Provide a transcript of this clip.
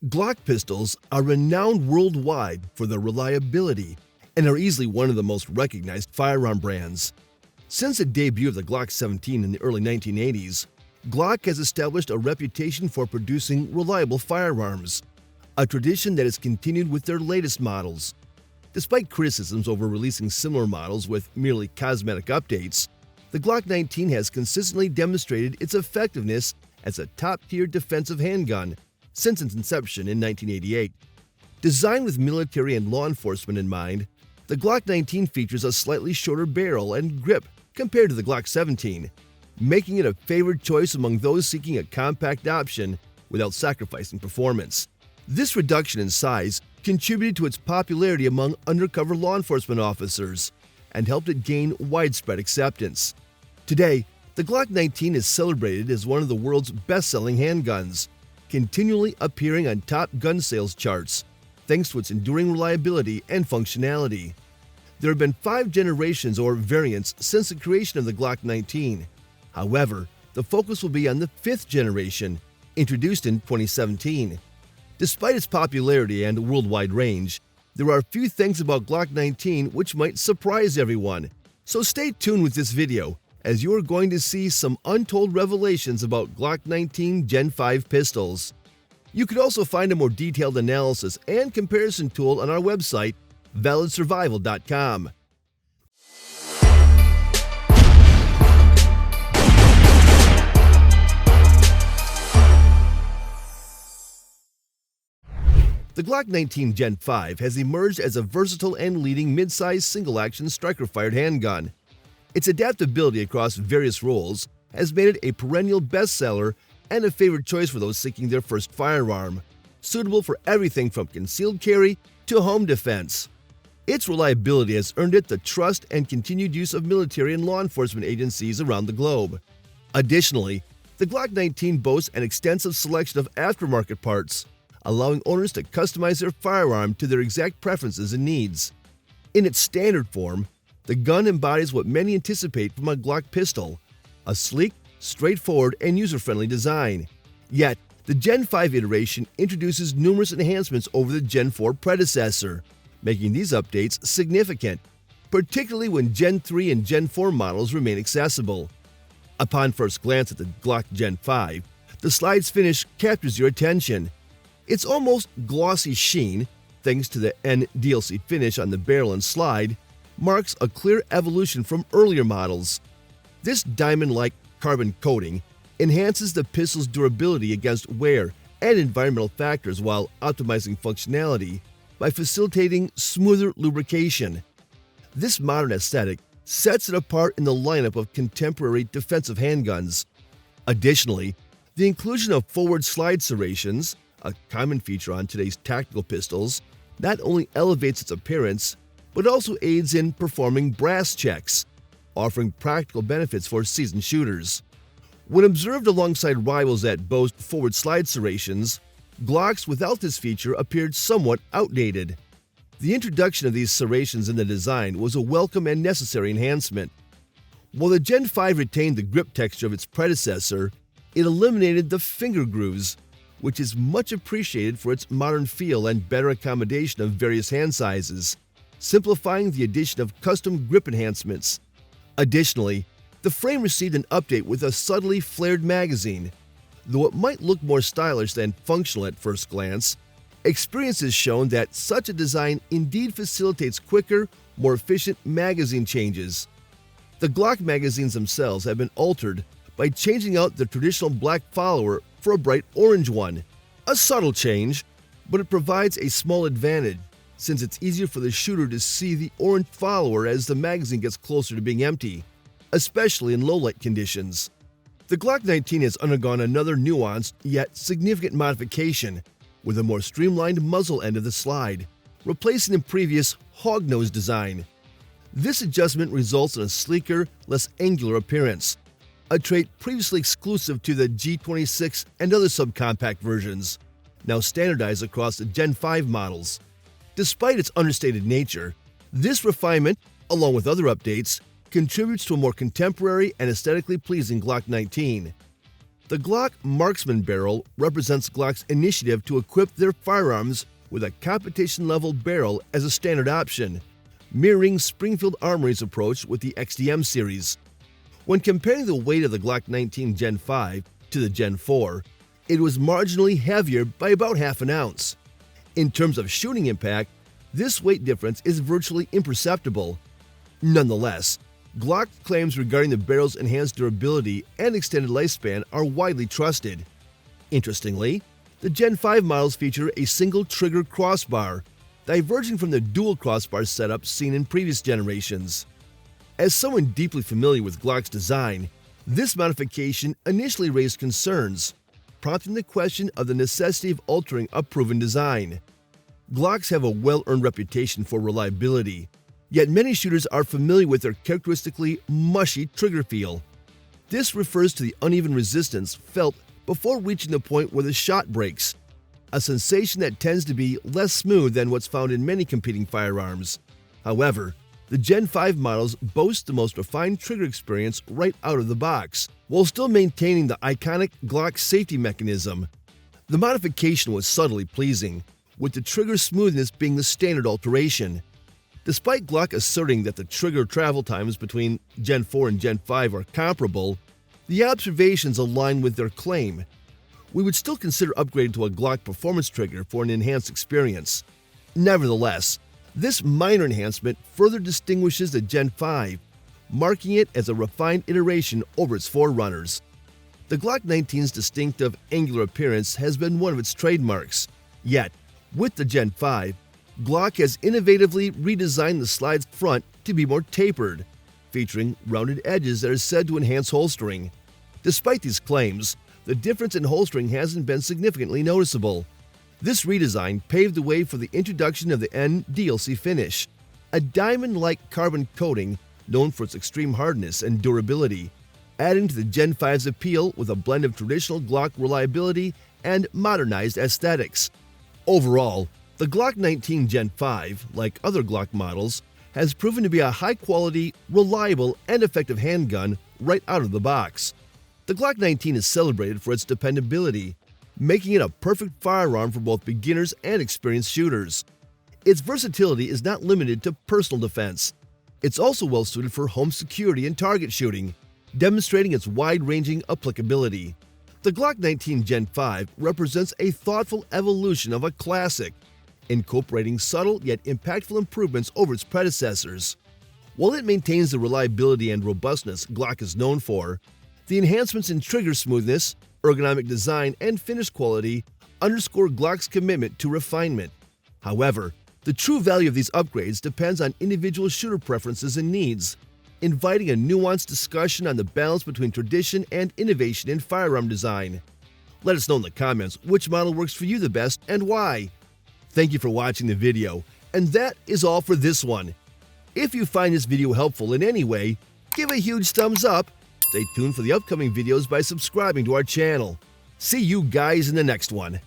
Glock pistols are renowned worldwide for their reliability and are easily one of the most recognized firearm brands. Since the debut of the Glock 17 in the early 1980s, Glock has established a reputation for producing reliable firearms, a tradition that has continued with their latest models. Despite criticisms over releasing similar models with merely cosmetic updates, the Glock 19 has consistently demonstrated its effectiveness as a top-tier defensive handgun since its inception in 1988. Designed with military and law enforcement in mind, the Glock 19 features a slightly shorter barrel and grip compared to the Glock 17, making it a favored choice among those seeking a compact option without sacrificing performance. This reduction in size contributed to its popularity among undercover law enforcement officers and helped it gain widespread acceptance. Today, the Glock 19 is celebrated as one of the world's best-selling handguns, continually appearing on top gun sales charts thanks to its enduring reliability and functionality. There have been 5 generations or variants since the creation of the Glock 19. However, the focus will be on the 5th generation, introduced in 2017. Despite its popularity and worldwide range, there are a few things about Glock 19 which might surprise everyone. So stay tuned with this video, as you are going to see some untold revelations about Glock 19 Gen 5 pistols. You could also find a more detailed analysis and comparison tool on our website, validsurvival.com. The Glock 19 Gen 5 has emerged as a versatile and leading mid-size single-action striker-fired handgun. Its adaptability across various roles has made it a perennial bestseller and a favorite choice for those seeking their first firearm, suitable for everything from concealed carry to home defense. Its reliability has earned it the trust and continued use of military and law enforcement agencies around the globe. Additionally, the Glock 19 boasts an extensive selection of aftermarket parts, allowing owners to customize their firearm to their exact preferences and needs. In its standard form, the gun embodies what many anticipate from a Glock pistol, a sleek, straightforward, and user-friendly design. Yet, the Gen 5 iteration introduces numerous enhancements over the Gen 4 predecessor, making these updates significant, particularly when Gen 3 and Gen 4 models remain accessible. Upon first glance at the Glock Gen 5, the slide's finish captures your attention. Its almost glossy sheen, thanks to the NDLC finish on the barrel and slide, marks a clear evolution from earlier models. This diamond-like carbon coating enhances the pistol's durability against wear and environmental factors while optimizing functionality by facilitating smoother lubrication. This modern aesthetic sets it apart in the lineup of contemporary defensive handguns. Additionally, the inclusion of forward slide serrations, a common feature on today's tactical pistols, not only elevates its appearance, but also aids in performing brass checks, offering practical benefits for seasoned shooters. When observed alongside rivals that boast forward slide serrations, Glocks without this feature appeared somewhat outdated. The introduction of these serrations in the design was a welcome and necessary enhancement. While the Gen 5 retained the grip texture of its predecessor, it eliminated the finger grooves, which is much appreciated for its modern feel and better accommodation of various hand sizes, simplifying the addition of custom grip enhancements. Additionally, the frame received an update with a subtly flared magazine. Though it might look more stylish than functional at first glance, experience has shown that such a design indeed facilitates quicker, more efficient magazine changes. The Glock magazines themselves have been altered by changing out the traditional black follower for a bright orange one. A subtle change, but it provides a small advantage, since it's easier for the shooter to see the orange follower as the magazine gets closer to being empty, especially in low-light conditions. The Glock 19 has undergone another nuanced yet significant modification, with a more streamlined muzzle end of the slide, replacing the previous hognose design. This adjustment results in a sleeker, less angular appearance, a trait previously exclusive to the G26 and other subcompact versions, now standardized across the Gen 5 models. Despite its understated nature, this refinement, along with other updates, contributes to a more contemporary and aesthetically pleasing Glock 19. The Glock Marksman barrel represents Glock's initiative to equip their firearms with a competition-level barrel as a standard option, mirroring Springfield Armory's approach with the XDM series. When comparing the weight of the Glock 19 Gen 5 to the Gen 4, it was marginally heavier by about half an ounce. In terms of shooting impact, this weight difference is virtually imperceptible. Nonetheless, Glock's claims regarding the barrel's enhanced durability and extended lifespan are widely trusted. Interestingly, the Gen 5 models feature a single trigger crossbar, diverging from the dual crossbar setup seen in previous generations. As someone deeply familiar with Glock's design, this modification initially raised concerns, prompting the question of the necessity of altering a proven design. Glocks have a well-earned reputation for reliability, yet many shooters are familiar with their characteristically mushy trigger feel. This refers to the uneven resistance felt before reaching the point where the shot breaks, a sensation that tends to be less smooth than what's found in many competing firearms. However, the Gen 5 models boast the most refined trigger experience right out of the box, while still maintaining the iconic Glock safety mechanism. The modification was subtly pleasing, with the trigger smoothness being the standard alteration. Despite Glock asserting that the trigger travel times between Gen 4 and Gen 5 are comparable, the observations align with their claim. We would still consider upgrading to a Glock performance trigger for an enhanced experience. Nevertheless, this minor enhancement further distinguishes the Gen 5, marking it as a refined iteration over its forerunners. The Glock 19's distinctive angular appearance has been one of its trademarks. Yet, with the Gen 5, Glock has innovatively redesigned the slide's front to be more tapered, featuring rounded edges that are said to enhance holstering. Despite these claims, the difference in holstering hasn't been significantly noticeable. This redesign paved the way for the introduction of the NDLC finish, a diamond-like carbon coating known for its extreme hardness and durability, adding to the Gen 5's appeal with a blend of traditional Glock reliability and modernized aesthetics. Overall, the Glock 19 Gen 5, like other Glock models, has proven to be a high-quality, reliable, and effective handgun right out of the box. The Glock 19 is celebrated for its dependability, making it a perfect firearm for both beginners and experienced shooters. Its versatility is not limited to personal defense. It's also well-suited for home security and target shooting, demonstrating its wide-ranging applicability. The Glock 19 Gen 5 represents a thoughtful evolution of a classic, incorporating subtle yet impactful improvements over its predecessors. While it maintains the reliability and robustness Glock is known for, the enhancements in trigger smoothness, ergonomic design, and finish quality underscore Glock's commitment to refinement. However, the true value of these upgrades depends on individual shooter preferences and needs, inviting a nuanced discussion on the balance between tradition and innovation in firearm design. Let us know in the comments which model works for you the best and why. Thank you for watching the video, and that is all for this one. If you find this video helpful in any way, give a huge thumbs up. Stay tuned for the upcoming videos by subscribing to our channel. See you guys in the next one.